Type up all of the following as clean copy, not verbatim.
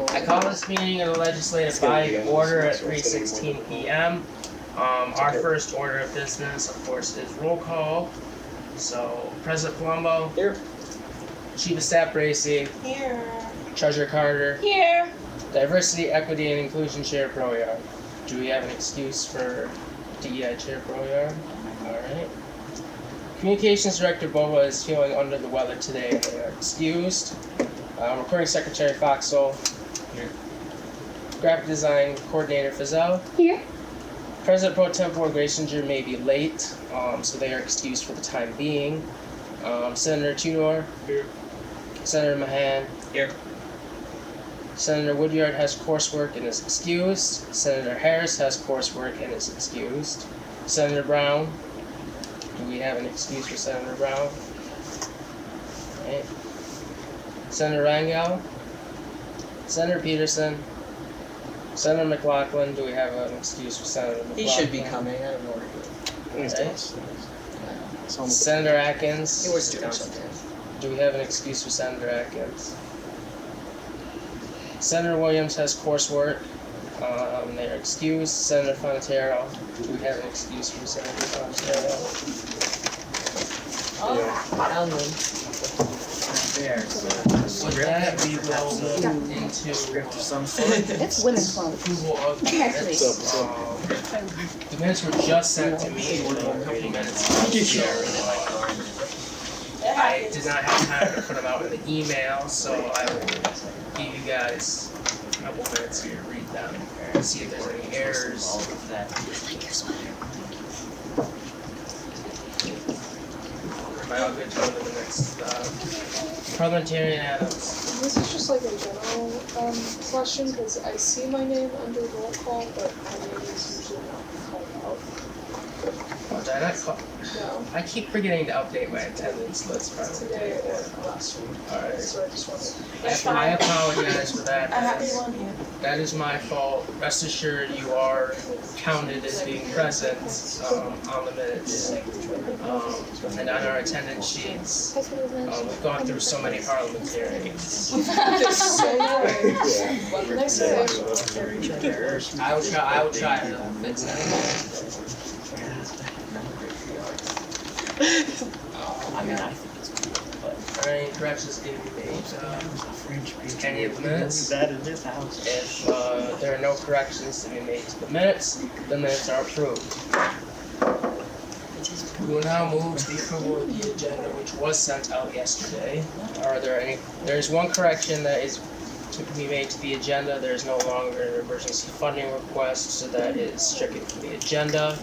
I call this meeting of the legislative body to order at 3:16 p.m. Our first order of business, of course, is roll call. So, President Palumbo. Here. Chief of Staff Bracey. Here. Treasurer Carter. Here. Diversity, Equity, and Inclusion Chair Proyard. Do we have an excuse for DEI Chair Proyard? Alright. Communications Director Boa is feeling under the weather today and they are excused. Recording Secretary Foxall. Here. Graphic Design Coordinator Fazell. Here. President Pro Tempore Grasinger may be late, so they are excused for the time being. Senator Tudor. Here. Senator Mahan. Here. Senator Woodyard has coursework and is excused. Senator Harris has coursework and is excused. Senator Brown. Do we have an excuse for Senator Brown? Right. Senator Rangel. Senator Peterson. Senator McLaughlin. Do we have an excuse for Senator McLaughlin? He should be coming. I don't know where he is. Right. Senator Atkins. He always doing something. Do we have an excuse for Senator Atkins? Senator Williams has coursework. They are excused. Senator Fonterro. Do we have an excuse for Senator Fonterro? With that, we will move into It's women's club. approval of the minutes. The minutes were just sent to me a couple minutes ago. I did not have time to put them out in the email, so I will give you guys a couple minutes here to read them and see if there's any errors. Am I all good to go to the next? Parliamentarian Adams. This is just like a general question, because I see my name under roll call, but my name is usually not called out. Oh, did I not call? No, I keep forgetting to update my attendance list. today or last week. Alright. So I just wanted. I apologize for that. I have you on here. That is my fault. Rest assured, you are counted as being present on the minutes and on our attendance sheets. We've gone through so many parliamentarians. I will try to fix that. Alright, corrections can be made. Any of the minutes? If there are no corrections to be made to the minutes are approved. We will now move to the approval of the agenda, which was sent out yesterday. Are there any? There's one correction that is to be made to the agenda. There's no longer an emergency funding request, so that is stricken from the agenda.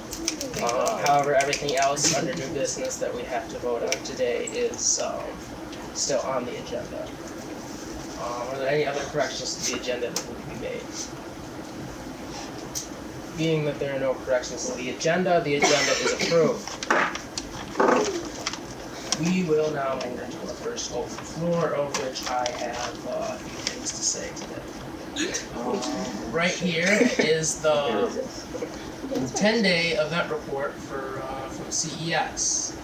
However, everything else under new business that we have to vote on today is still on the agenda. Are there any other corrections to the agenda that need to be made? Being that there are no corrections to the agenda is approved. We will now move into our first open floor, of which I have a few things to say today. Right here is the 10-day event report from CES.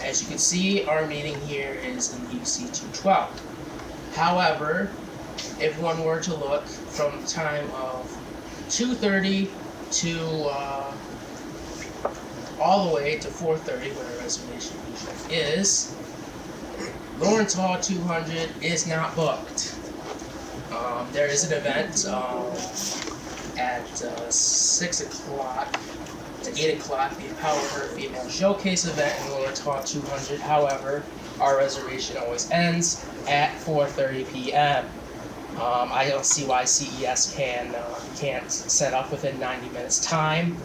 As you can see, our meeting here is in UC 212. However, if one were to look from the time of 2:30 to all the way to 4:30, where our reservation usually is, Lawrence Hall 200 is not booked. There is an event at 6 o'clock to 8 o'clock, the Empower Her Female Showcase event in Lawrence Hall 200. However, our reservation always ends at 4:30 p.m. I don't see why CES can't set up within 90 minutes time.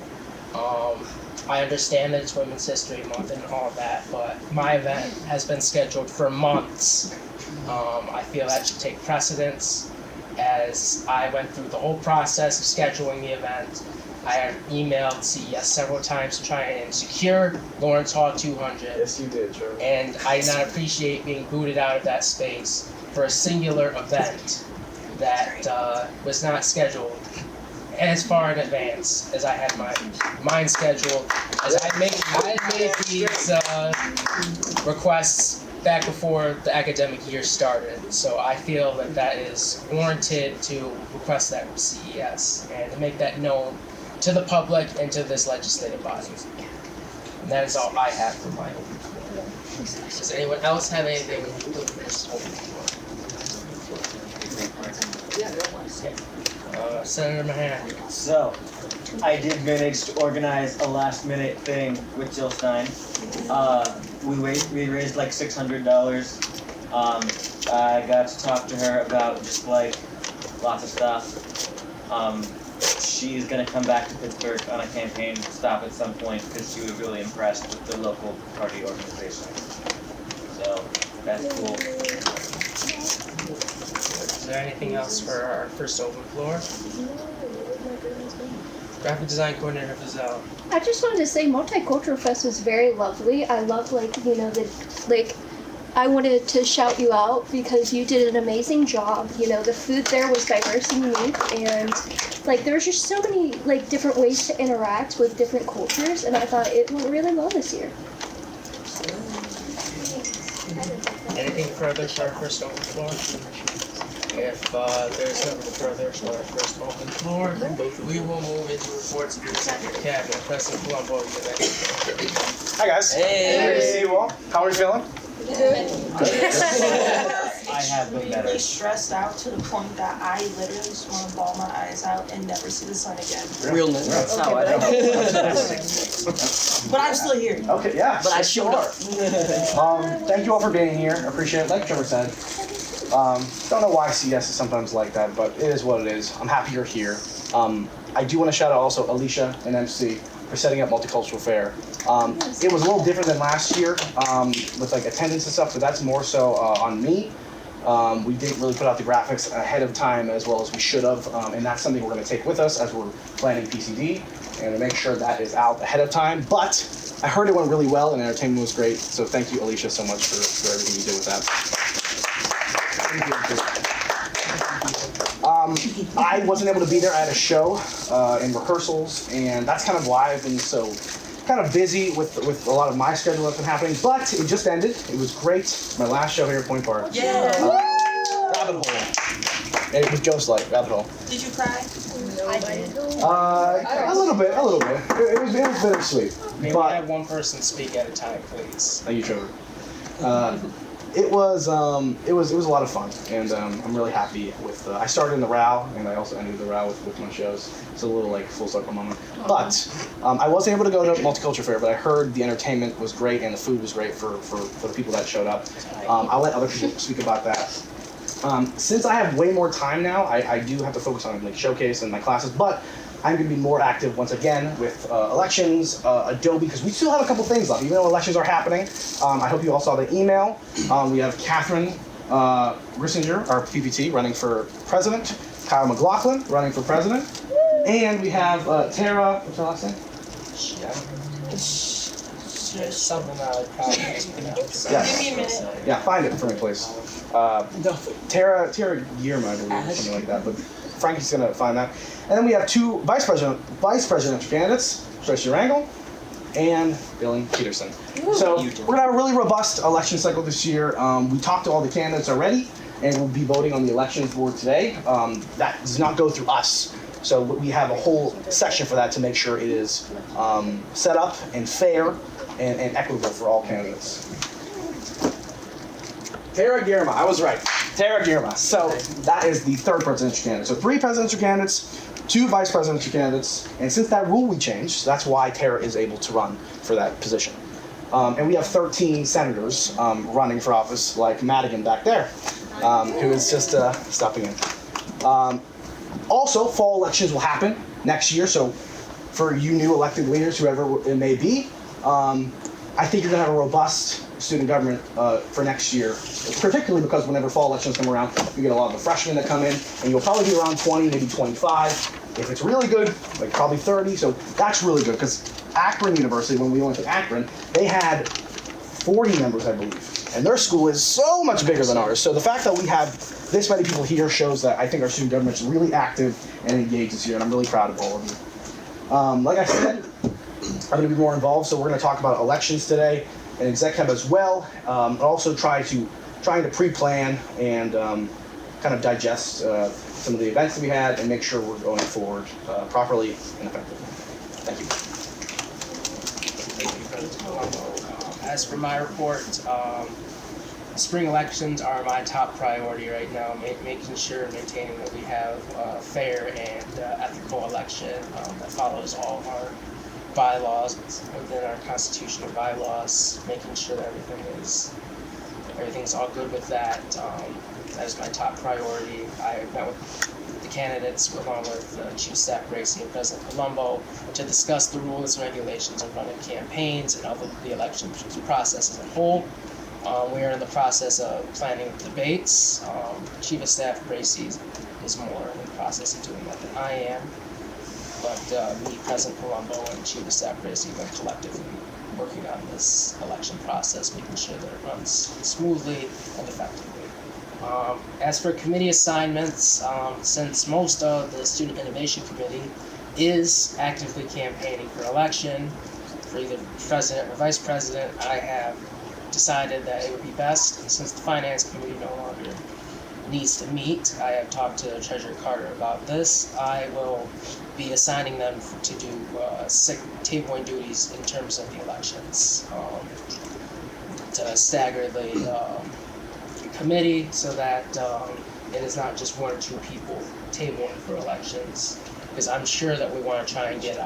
I understand that it's Women's History Month and all that, but my event has been scheduled for months. I feel that should take precedence, as I went through the whole process of scheduling the event. I have emailed CES several times to try and secure Lawrence Hall 200. Yes, you did, Joe. And I did not appreciate being booted out of that space for a singular event that was not scheduled as far in advance as I had mine scheduled. As I had made these requests back before the academic year started. So I feel that that is warranted to request that from CES and to make that known to the public and to this legislative body. And that is all I have for my open floor. Does anyone else have anything for this open floor? Senator Mahan. So, I did manage to organize a last minute thing with Jill Stein. We raised like $600. I got to talk to her about just like lots of stuff. She's gonna come back to Pittsburgh on a campaign stop at some point because she was really impressed with the local party organization. So that's cool. Is there anything else for our first open floor? Graphic design coordinator Fazell. I just wanted to say Multicultural Fest was very lovely. I love I wanted to shout you out because you did an amazing job. The food there was diverse and unique, and there was just so many different ways to interact with different cultures, and I thought it went really well this year. Anything further for our first open floor? If there's nothing further for our first open floor, we will move into reports of the executive cabinet. President Colombo, you have anything? Hi guys. Hey, well, how are you feeling? I have been better. Really stressed out to the point that I literally just want to bawl my eyes out and never see the sun again. Realness. That's how I know. But I'm still here. Okay, yeah. But I showed up. Thank you all for being here. I appreciate it. Like Trevor said, don't know why CS is sometimes like that, but it is what it is. I'm happy you're here. I do want to shout out also Alicia and MC for setting up Multicultural Fair. It was a little different than last year with attendance and stuff, but that's more so on me. We didn't really put out the graphics ahead of time as well as we should have, and that's something we're going to take with us as we're planning PCD and to make sure that is out ahead of time. But I heard it went really well and entertainment was great, so thank you, Alicia, so much for everything you did with that. Thank you. I wasn't able to be there. I had a show and rehearsals, and that's kind of why I've been so kind of busy with a lot of my schedule that's been happening, but it just ended. It was great. My last show here at Point Park. Yeah. Rabbit Hole. And it was Ghost Light, Rabbit Hole. Did you cry? I did. A little bit. It was bittersweet. May we have one person speak at a time, please? Thank you, Trevor. It was a lot of fun, and I'm really happy with. I started in the RAW, and I also ended the RAW with my shows. It's a little full circle moment. But I wasn't able to go to Multicultural Fair, but I heard the entertainment was great and the food was great for the people that showed up. I'll let other people speak about that. Since I have way more time now, I do have to focus on showcase and my classes, but I'm going to be more active once again with elections, Adobe, because we still have a couple things left, even though elections are happening. I hope you all saw the email. We have Catherine Grissinger, our PPT, running for president, Kyle McLaughlin running for president, and we have Tara, what's her last name? Something I probably mispronounced. Yes. Give me a minute. Yeah, find it for me, please. Tara Guillermo, I believe, something like that, but Frankie's going to find that. And then we have two vice presidential candidates, Tracy Rangel and Billy Peterson. So we're going to have a really robust election cycle this year. We talked to all the candidates already, and we'll be voting on the elections board today. That does not go through us. So we have a whole section for that to make sure it is set up and fair and equitable for all candidates. Tara Guillermo, I was right. Tara Guillermo. So that is the third presidential candidate. So 3 presidential candidates, 2 vice presidential candidates, and since that rule we changed, that's why Tara is able to run for that position. And we have 13 senators running for office, like Madigan back there, who is just stopping in. Also, fall elections will happen next year, so for you new elected leaders, whoever it may be, I think you're going to have a robust student government for next year, particularly because whenever fall elections come around, you get a lot of the freshmen that come in, and you'll probably be around 20, maybe 25. If it's really good, probably 30, so that's really good, because Akron University, when we went to Akron, they had 40 members, I believe, and their school is so much bigger than ours. So the fact that we have this many people here shows that I think our student government is really active and engaged this year, and I'm really proud of all of you. Like I said, I'm going to be more involved, so we're going to talk about elections today. an exec hub as well. And also trying to pre-plan and kind of digest some of the events that we had and make sure we're going forward properly and effectively. Thank you. Thank you, President Colombo. As for my report, spring elections are my top priority right now, making sure and maintaining that we have a fair and ethical election that follows all of our bylaws within our constitutional bylaws, making sure that everything's all good with that. That is my top priority. I met with the candidates along with Chief Staff Gracie and President Colombo to discuss the rules and regulations of running campaigns and of the election process as a whole. We are in the process of planning debates. Chief of Staff Gracie is more in the process of doing that than I am. But me, President Colombo, and Chief of Staff Gracie have been collectively working on this election process, making sure that it runs smoothly and effectively. As for committee assignments, since most of the Student Innovation Committee is actively campaigning for election, for either president or vice president, I have decided that it would be best, since the Finance Committee no longer needs to meet. I have talked to Treasurer Carter about this. I will be assigning them to do tabling duties in terms of the elections, to stagger the committee so that it is not just one or two people tabling for elections, because I'm sure that we want to try and get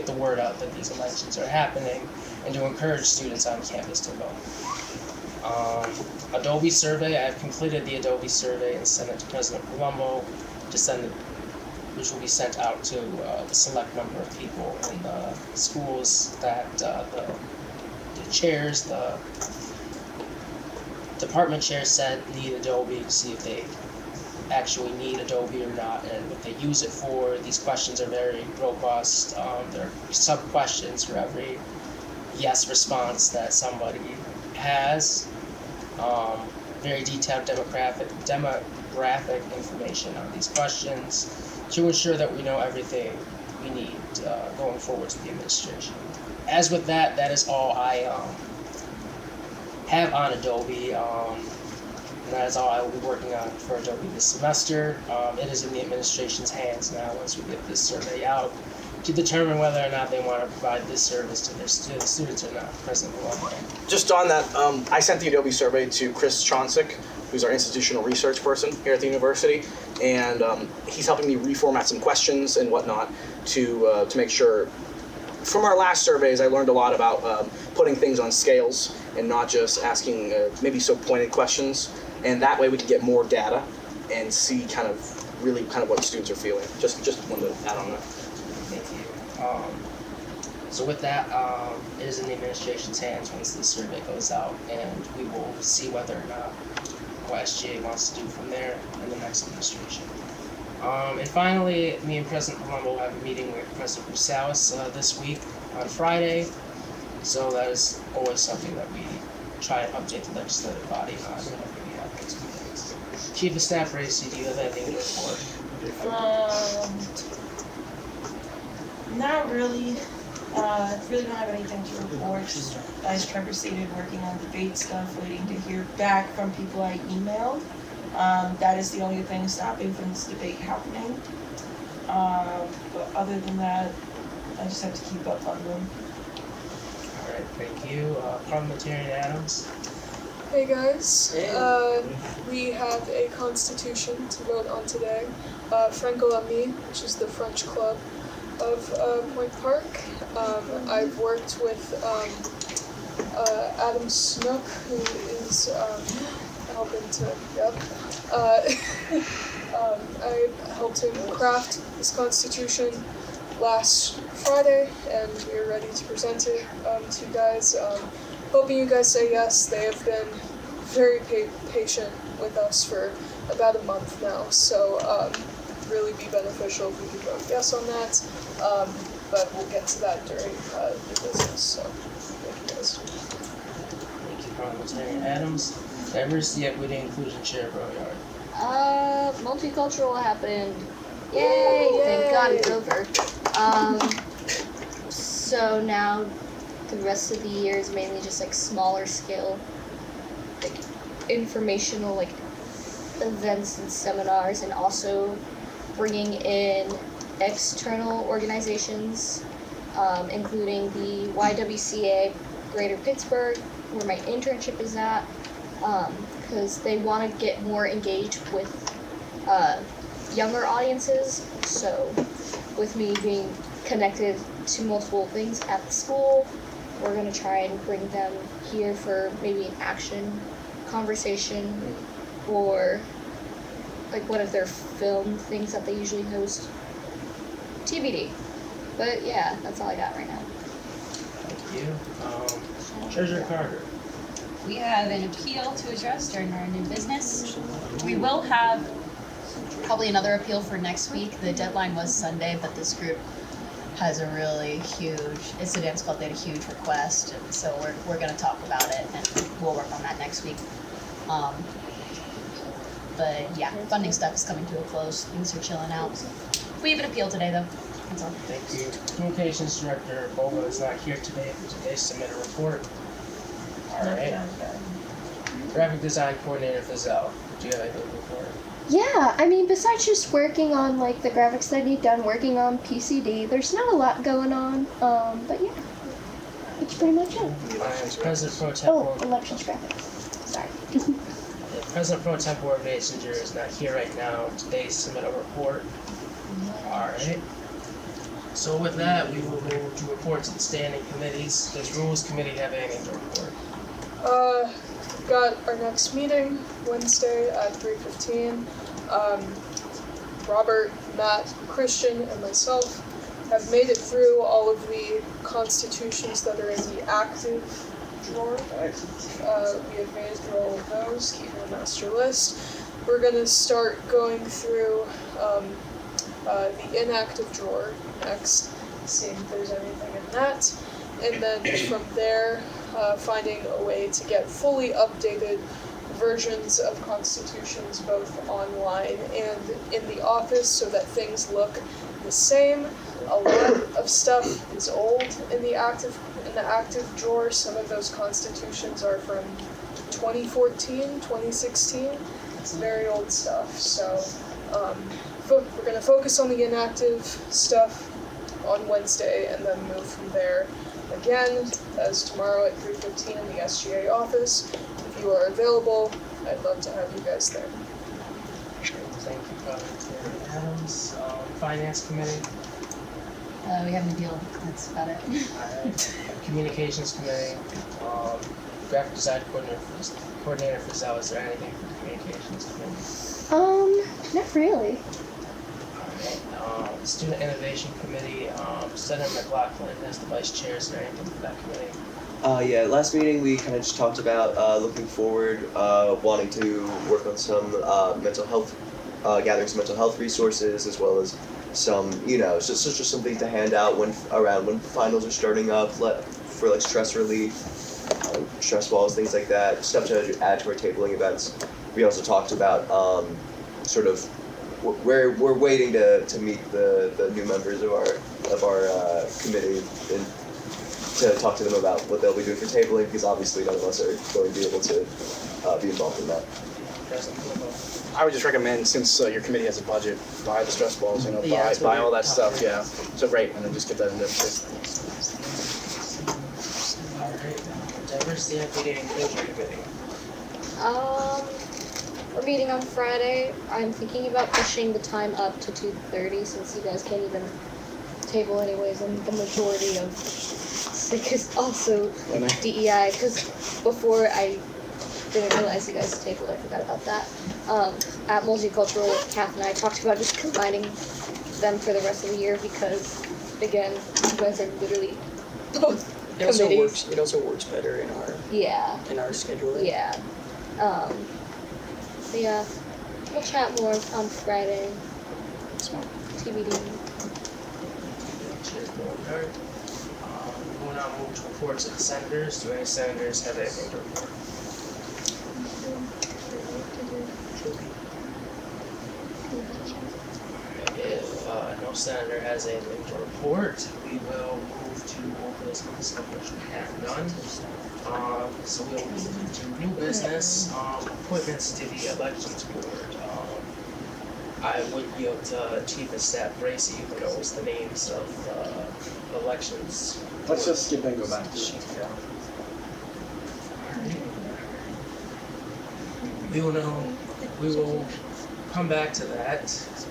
the word out that these elections are happening and to encourage students on campus to vote. Adobe survey, I have completed the Adobe survey and sent it to President Colombo which will be sent out to the select number of people in the schools that the chairs, the department chairs said need Adobe, to see if they actually need Adobe or not and what they use it for. These questions are very robust. There are sub-questions for every yes response that somebody has. Very detailed demographic information on these questions to ensure that we know everything we need going forward to the administration. As with that, that is all I have on Adobe. And that is all I will be working on for Adobe this semester. It is in the administration's hands now once we get this survey out to determine whether or not they want to provide this service to their students or not. President Colombo. Just on that, I sent the Adobe survey to Chris Chonsick, who's our institutional research person here at the university, and he's helping me reformat some questions and whatnot to make sure. From our last surveys, I learned a lot about putting things on scales and not just asking maybe so pointed questions, and that way we can get more data and see kind of what students are feeling. Just wanted to add on that. Thank you. So with that, it is in the administration's hands once the survey goes out, and we will see whether or not what SGA wants to do from there in the next administration. And finally, me and President Colombo will have a meeting with President Rusalis this week on Friday. So that is always something that we try and update the legislative body on whenever we have those meetings. Chief of Staff Racy, do you have anything to report? Not really. Really don't have anything to report. As Trevor stated, working on debate stuff, waiting to hear back from people I emailed. That is the only thing stopping from this debate happening. But other than that, I just have to keep up on them. Alright, thank you. Parliamentarian Adams. Hey guys, we have a constitution to vote on today. Franco-Ami, which is the French club of Point Park. I've worked with Adam Snook, who is helping to, I helped him craft this constitution last Friday, and we're ready to present it to you guys. Hoping you guys say yes. They have been very patient with us for about a month now, so really be beneficial if we could vote yes on that. But we'll get to that during the business. So thank you guys. Thank you, Parliamentarian Adams. Diversity, Equity, Inclusion Chair Broward. Multicultural happened. Yay! Thank God it's over. So now the rest of the year is mainly just like smaller scale, like informational like events and seminars, and also bringing in external organizations, including the YWCA Greater Pittsburgh, where my internship is at, because they want to get more engaged with younger audiences. So with me being connected to multiple things at the school, we're going to try and bring them here for maybe an action conversation, or like one of their film things that they usually host. TBD. But yeah, that's all I got right now. Thank you. Treasurer Carter. We have an appeal to address during our new business. We will have probably another appeal for next week. The deadline was Sunday, but this group has a really huge, it's a dance club, they had a huge request, and so we're going to talk about it, and we'll work on that next week. But yeah, funding stuff is coming to a close. Things are chilling out. We have an appeal today, though. That's all. Thank you. Communications Director Bola is not here today, but today submit a report. Alright. Graphic Design Coordinator Fazell, do you have anything to report? Yeah, I mean, besides just working on like the graphics that I need done, working on PCD, there's not a lot going on. But yeah, that's pretty much it. President Pro Tem Oh, elections graphics. Sorry. President Pro Tem Board Messenger is not here right now. Today submit a report. Alright. So with that, we will move to reports of the standing committees. Does Rules Committee have anything to report? Got our next meeting Wednesday at 3:15. Robert, Matt, Christian, and myself have made it through all of the constitutions that are in the active drawer. We have made it through all of those, keeping a master list. We're going to start going through the inactive drawer next, seeing if there's anything in that. And then from there, finding a way to get fully updated versions of constitutions both online and in the office so that things look the same. A lot of stuff is old in the active drawer. Some of those constitutions are from 2014, 2016. It's very old stuff. So we're going to focus on the inactive stuff on Wednesday and then move from there. Again, as tomorrow at 3:15 in the SGA office. If you are available, I'd love to have you guys there. Thank you, Adams. Finance Committee. We have an appeal. That's about it. Alright. Communications Committee. Graphic Design Coordinator Fazell, is there anything for the Communications Committee? Not really. Alright. Student Innovation Committee. Senator McLaughlin as the Vice Chair, is there anything for that committee? Yeah, last meeting we kind of just talked about looking forward, wanting to work on some mental health, gathering some mental health resources, as well as some, it's just something to hand out when finals are starting up, for like stress relief, stress balls, things like that, stuff to add to our tabling events. We also talked about sort of we're waiting to meet the new members of our committee and to talk to them about what they'll be doing for tabling, because obviously none of us are going to be able to be involved in that. I would just recommend, since your committee has a budget, buy the stress balls, buy all that stuff, yeah. So great, and then just get that into place. Alright. Diversity, Equity, and Inclusion Committee. We're meeting on Friday. I'm thinking about pushing the time up to 2:30 since you guys can't even table anyways, and the majority of SIC is also DEI, because before I didn't realize you guys tabled, I forgot about that. At Multicultural, Kath and I talked about just combining them for the rest of the year because, again, you guys are literally both committees. It also works better in our scheduling. Yeah. So yeah, we'll chat more on Friday. TBD. We will now move to reports of the senators. Do any senators have anything to report? If no senator has anything to report, we will move to old business, of which we have none. So we'll move to new business, appointments to the elections board. I would yield to Chief of Staff Bracy, who knows the names of elections. Let's just skip and go back to it. We will come back to that.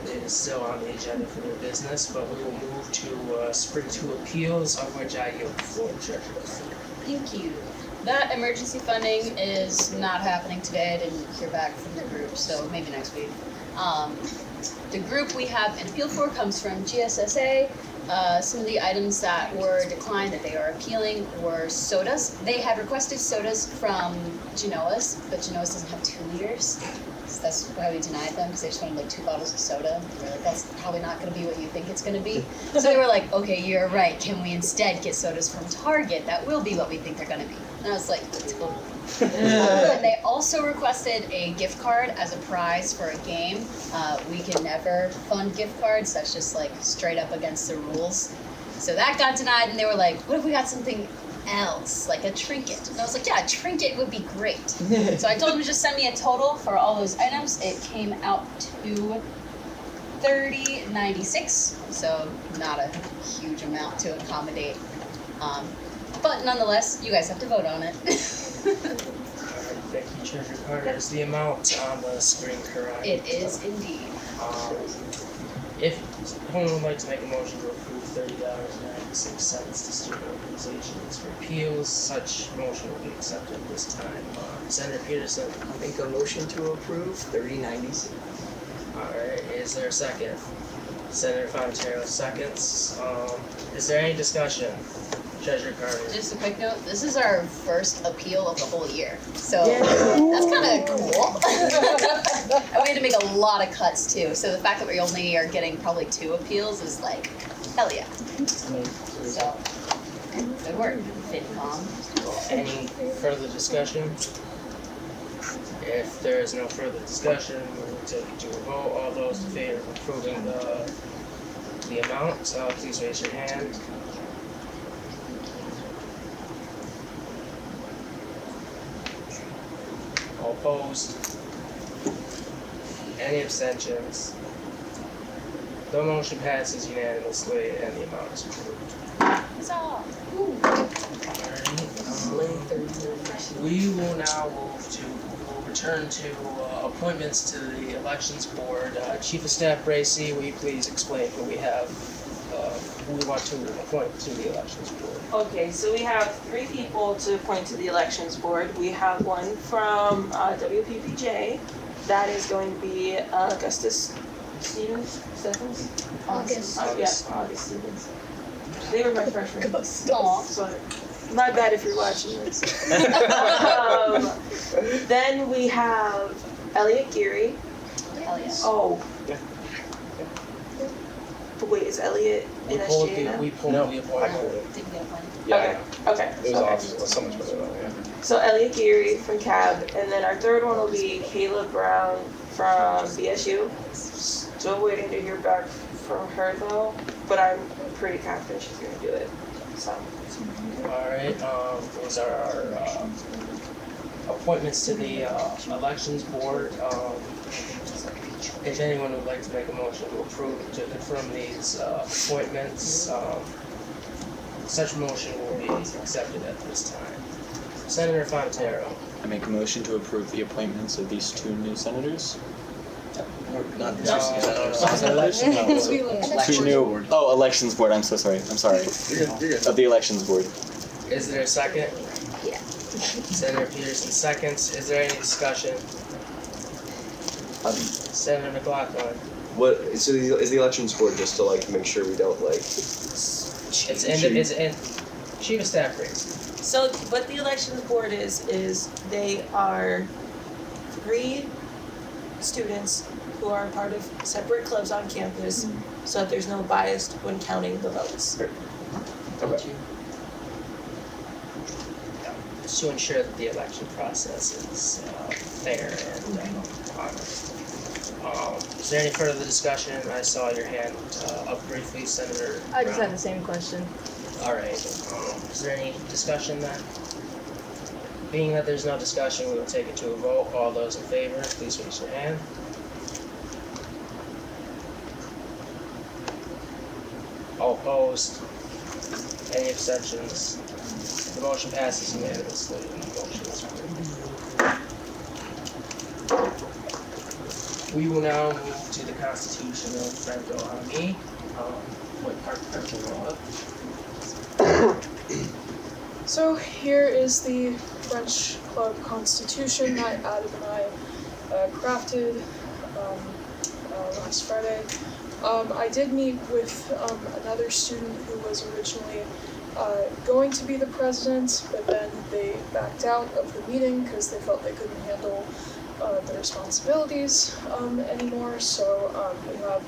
It is still on the agenda for new business, but we will move to spring 2 appeals, of which I yield the floor to Treasurer. Thank you. That emergency funding is not happening today. I didn't hear back from the group, so maybe next week. The group we have an appeal for comes from GSSA. Some of the items that were declined that they are appealing were sodas. They had requested sodas from Genoa's, but Genoa's doesn't have 2 liters. So that's why we denied them, because they just wanted like 2 bottles of soda. And we were like, that's probably not going to be what you think it's going to be. So they were like, okay, you're right. Can we instead get sodas from Target? That will be what we think they're going to be. And I was like, totally. And they also requested a gift card as a prize for a game. We can never fund gift cards. That's just like straight up against the rules. So that got denied, and they were like, what if we got something else, like a trinket? And I was like, yeah, a trinket would be great. So I told them to just send me a total for all those items. It came out to $30.96, so not a huge amount to accommodate. But nonetheless, you guys have to vote on it. Thank you, Treasurer Carter. Is the amount on the screen correct? It is indeed. If someone would like to make a motion to approve $30.96 to student organizations for appeals, such motion will be accepted this time. Senator Peterson. I'll make a motion to approve 3096. Alright, is there a second? Senator Fontero seconds. Is there any discussion? Treasurer Carter. Just a quick note, this is our first appeal of the whole year. So that's kind of cool. And we had to make a lot of cuts too. So the fact that we only are getting probably 2 appeals is like, hell yeah. So, good work, FinCom. Any further discussion? If there is no further discussion, we will take it to a vote. All those in favor of approving the amount, please raise your hand. All opposed? Any abstentions? The motion passes unanimously and the amount is approved. Huzzah! We will now return to appointments to the elections board. Chief of Staff Bracy, will you please explain who we have, who we want to appoint to the elections board? Okay, so we have 3 people to appoint to the elections board. We have one from WPPJ. That is going to be Augustus Stevens? August. Yes, August Stevens. They were my freshmen. Aw. So, my bad if you're watching this. Then we have Elliot Geary. Hell yeah. Oh. Yeah. But wait, is Elliot in SGA now? We pulled No, the I appointment. pulled it. Didn't get a plan. Yeah, Okay. Okay. it was Okay. awesome. So much better though, yeah. So Elliot Geary from CAB, and then our third one will be Kayla Brown from BSU. Still waiting to hear back from her though, but I'm pretty confident she's gonna do it. So. Alright, those are our appointments to the elections board. If anyone would like to make a motion to approve, to confirm these appointments, such motion will be accepted at this time. Senator Fontero. I make a motion to approve the appointments of these 2 new senators. Not this Senators? No. 2 new. Oh, elections board. I'm so sorry. I'm sorry. You're good. Of the elections board. Is there a second? Yeah. Senator Peterson seconds. Is there any discussion? Senator McLaughlin. What? So is the elections board just to like make sure we don't like? It's in Chief of Staff Bracy. So what the elections board is they are 3 students who are part of separate clubs on campus, so that there's no bias when counting the votes. Okay. To ensure that the election process is fair and honest. Is there any further discussion? I saw your hand up briefly, Senator I just Brown. had the same question. Alright, is there any discussion then? Being that there's no discussion, we will take it to a vote. All those in favor, please raise your hand. All opposed? Any abstentions? The motion passes unanimously. The motion is approved. We will now move to the Constitution of Franco Ami. What part of the law? So here is the French Club Constitution that Adam and I crafted last Friday. I did meet with another student who was originally going to be the president, but then they backed out of the meeting because they felt they couldn't handle the responsibilities anymore. So we have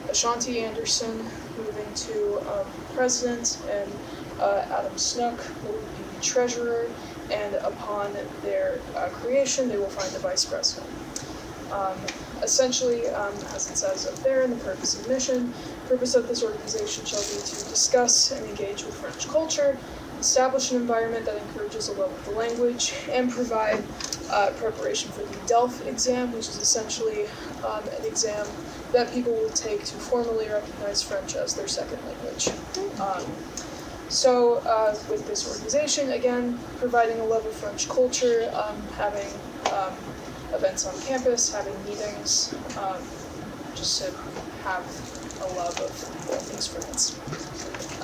Ashanti Anderson moving to president, and Adam Snook will be treasurer, and upon their creation, they will find a vice president. Essentially, as it says up there in the purpose and mission, purpose of this organization shall be to discuss and engage with French culture, establish an environment that encourages a love of the language, and provide preparation for the DELF exam, which is essentially an exam that people will take to formally recognize French as their second language. So with this organization, again, providing a love of French culture, having events on campus, having meetings, just to have a love of all things France.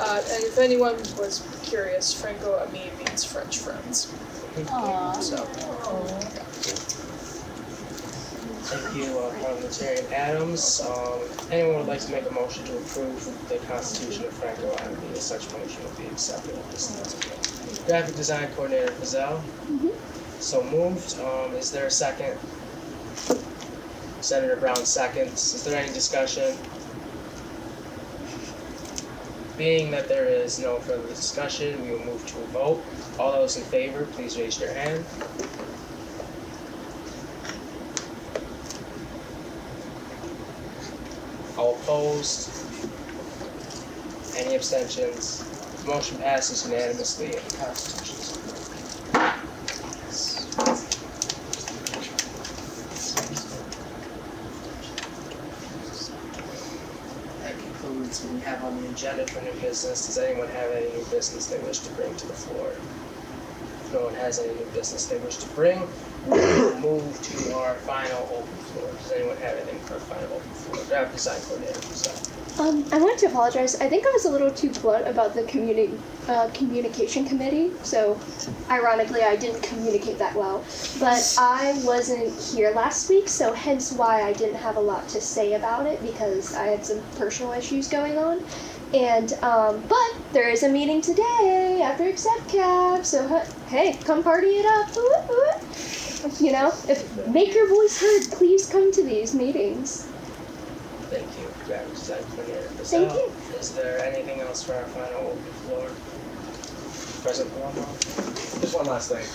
And if anyone was curious, Franco Ami means French friends. Aww. So, Thank you, Parliamentarian Adams. Anyone would like to make a motion to approve the Constitution of Franco Ami? Such motion will be accepted at this time. Graphic Design Coordinator Gazelle. So moved. Is there a second? Senator Brown seconds. Is there any discussion? Being that there is no further discussion, we will move to a vote. All those in favor, please raise your hand. All opposed? Any abstentions? The motion passes unanimously and the Constitution is approved. That concludes what we have on the agenda for new business. Does anyone have any new business they wish to bring to the floor? If no one has any new business they wish to bring, we will move to our final open floor. Does anyone have anything for a final open floor? Graphic Design Coordinator, so. I wanted to apologize. I think I was a little too blunt about the communication committee. So, ironically, I didn't communicate that well. But I wasn't here last week, so hence why I didn't have a lot to say about it, because I had some personal issues going on. And, but there is a meeting today after Accept Cap, so hey, come party it up. You know, make your voice heard. Please come to these meetings. Thank you, Graphic Design Coordinator. Thank you. Is there anything else for our final open floor? President Palumbo? Just one last thing.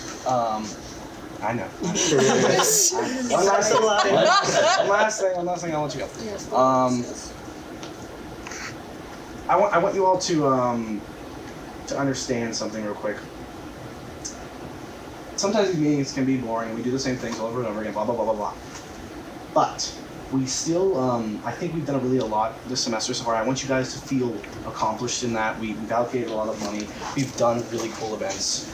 I know. One last thing. I'll let you go. I want you all to understand something real quick. Sometimes these meetings can be boring. We do the same things over and over again. Blah blah blah blah blah. But we still, I think we've done a lot this semester so far. I want you guys to feel accomplished in that. We've allocated a lot of money. We've done really cool events.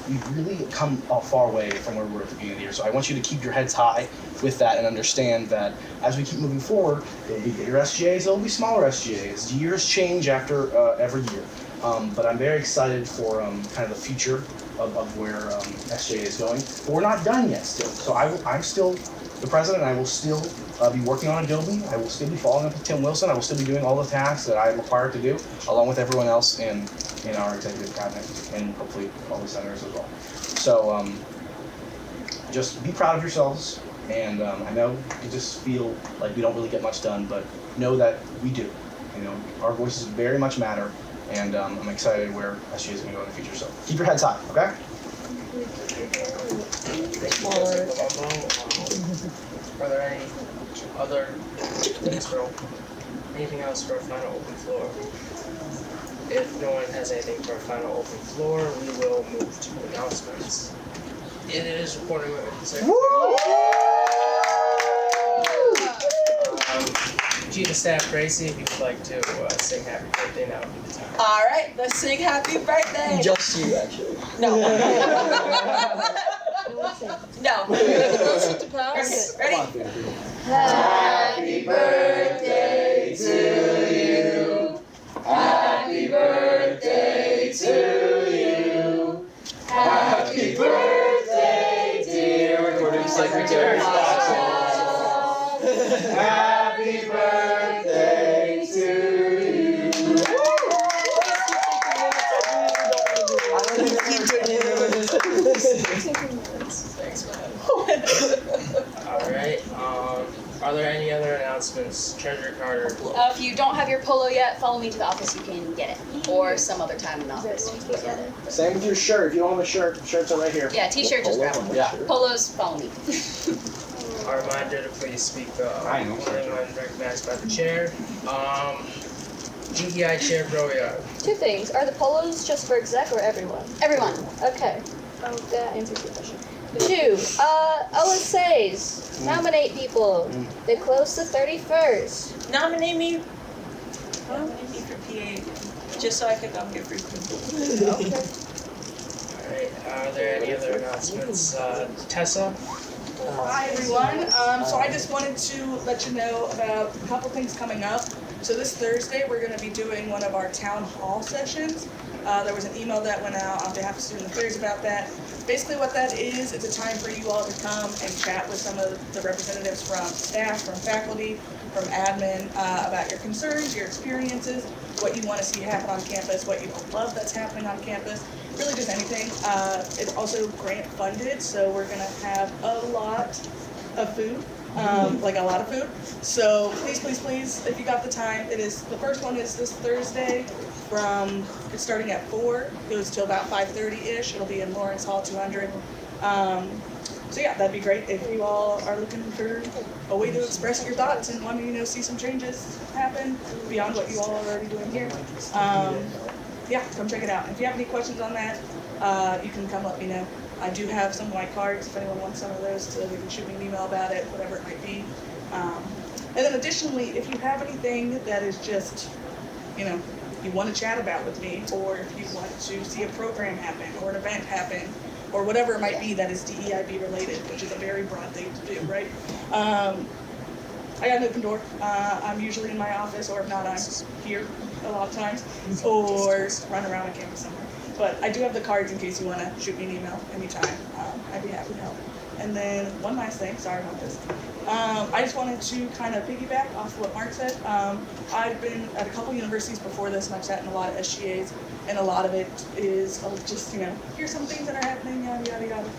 We've really come a far way from where we were at the beginning of the year. So I want you to keep your heads high with that and understand that as we keep moving forward, there'll be bigger SGAs, there'll be smaller SGAs. Years change after every year. But I'm very excited for kind of the future of where SGA is going. But we're not done yet still. So I'm still the president. I will still be working on Adobe. I will still be following up with Tim Wilson. I will still be doing all the tasks that I am required to do, along with everyone else in our executive cabinet, and hopefully all the senators as well. So just be proud of yourselves. And I know you just feel like we don't really get much done, but know that we do. You know, our voices very much matter, and I'm excited where SGA is going to go in the future. So keep your heads high, okay? Are there any other things for anything else for a final open floor? if no one has anything for a final open floor, we will move to announcements. It is recording with the Chief of Staff Gracie, if you would like to sing happy birthday, now would be the time. All right, let's sing happy birthday. Just you, actually. No. No. Motion to pass. Ready? Happy birthday to you. Happy birthday to you. Happy birthday, dear Recording secretary. Happy birthday to you. Thanks, man. Alright, are there any other announcements? Treasurer Carter. If you don't have your polo yet, follow me to the office, you can get it. Or some other time in the office, you can get it. Same with your shirt. If you don't have a shirt, shirts are right here. Yeah, t-shirt, just grab one. Yeah. Polos, follow me. A reminder to please speak I know. only when recognized by the chair. DEI Chair Broyard. Two things. Are the polos just for exec or everyone? Everyone. Okay. That answers your question. Two, OSAs. Nominate people. They close the 31st. Nominate me for PA, just so I could come get free food. Alright, are there any other announcements? Tessa? Hi everyone. So I just wanted to let you know about a couple things coming up. So this Thursday we're going to be doing one of our town hall sessions. There was an email that went out on behalf of student affairs about that. Basically what that is, it's a time for you all to come and chat with some of the representatives from staff, from faculty, from admin about your concerns, your experiences, what you want to see happen on campus, what you love that's happening on campus, really just anything. It's also grant funded, so we're going to have a lot of food. Like a lot of food. So please, please, please, if you got the time, the first one is this Thursday it's starting at 4, goes till about 5:30-ish. It'll be in Lawrence Hall 200. So yeah, that'd be great if you all are looking for a way to express your thoughts and wanting to see some changes happen beyond what you all are already doing here. Yeah, come check it out. If you have any questions on that, you can come let me know. I do have some white cards if anyone wants some of those, so they can shoot me an email about it, whatever it might be. And then additionally, if you have anything that is just, you want to chat about with me, or if you want to see a program happen, or an event happen, or whatever it might be that is DEIB related, which is a very broad thing to do, right? I got an open door. I'm usually in my office, or if not, I'm here a lot of times, or run around on campus somewhere. But I do have the cards in case you want to shoot me an email anytime. I'd be happy to help. And then one last thing, sorry about this. I just wanted to kind of piggyback off what Mark said. I've been at a couple universities before this, and I've sat in a lot of SGAs, and a lot of it is just, here's some things that are happening, yada, yada, yada.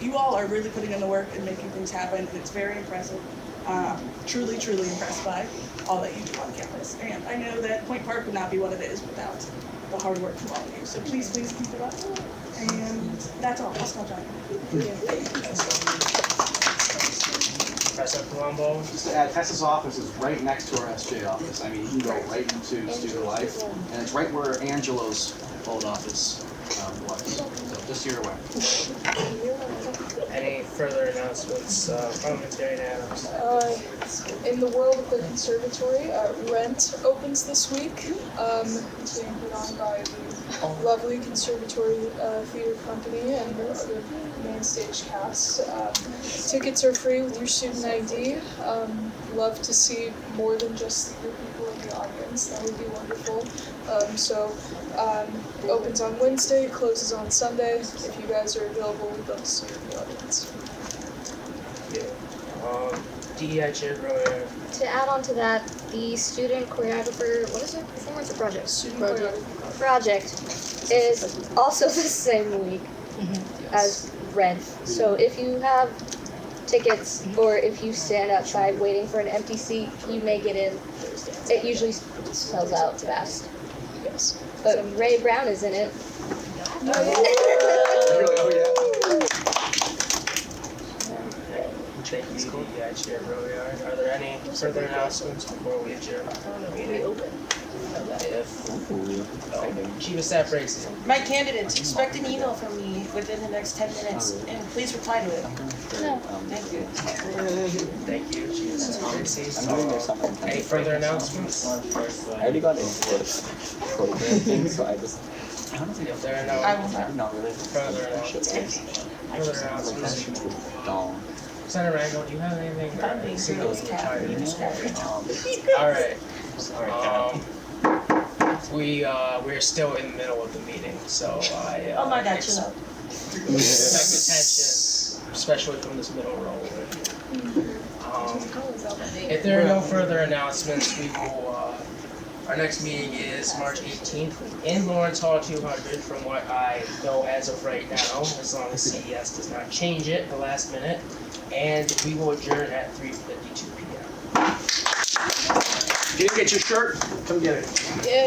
You all are really putting in the work and making things happen, and it's very impressive. Truly, truly impressed by all that you do on campus. And I know that Point Park would not be what it is without the hard work from all of you. So please, please keep it up. And that's all. I'll stop talking. President Palumbo. Just to add, Tessa's office is right next to our SJ office. I mean, you can go right into student life, and it's right where Angelo's old office was. So just so you're aware. Any further announcements? Parliamentarian Adams. In the world of the conservatory, Rent opens this week, being put on by the lovely Conservatory Theater Company and the main stage cast. Tickets are free with your student ID. Love to see more than just the people in the audience. That would be wonderful. Opens on Wednesday, closes on Sunday. If you guys are available, we'd love to see you in the audience. DEI Chair Broyer. To add on to that, the student choreographer, what is it? Performance or project? Student choreographer. Project is also the same week as Rent. So if you have tickets or if you stand outside waiting for an empty seat, you may get in. It usually sells out fast. Yes. But Ray Brown is in it. Thank you, the chair Brouillard. Are there any further announcements before we adjourn the meeting? Chief of Staff Bracey. My candidates, expect an email from me within the next 10 minutes, and please reply to it. No. Thank you. Thank you, Chief of Staff Bracey. I'm doing this something. Any further announcements? I already got into this program thing, so I just. Honestly, If there are no I will not. not really. further announcements, Don't. Senator Rangel, do you have anything? I'm being serious, Kat. Alright. We're still in the middle of the meeting, so I Oh my God, shut up. expect attention, especially from this middle row. If there are no further announcements, we will. Our next meeting is March 18th in Lawrence Hall 200. From what I know as of right now, as long as CES does not change it at the last minute, and we will adjourn at 3:52 p.m. If you didn't get your shirt, come get it.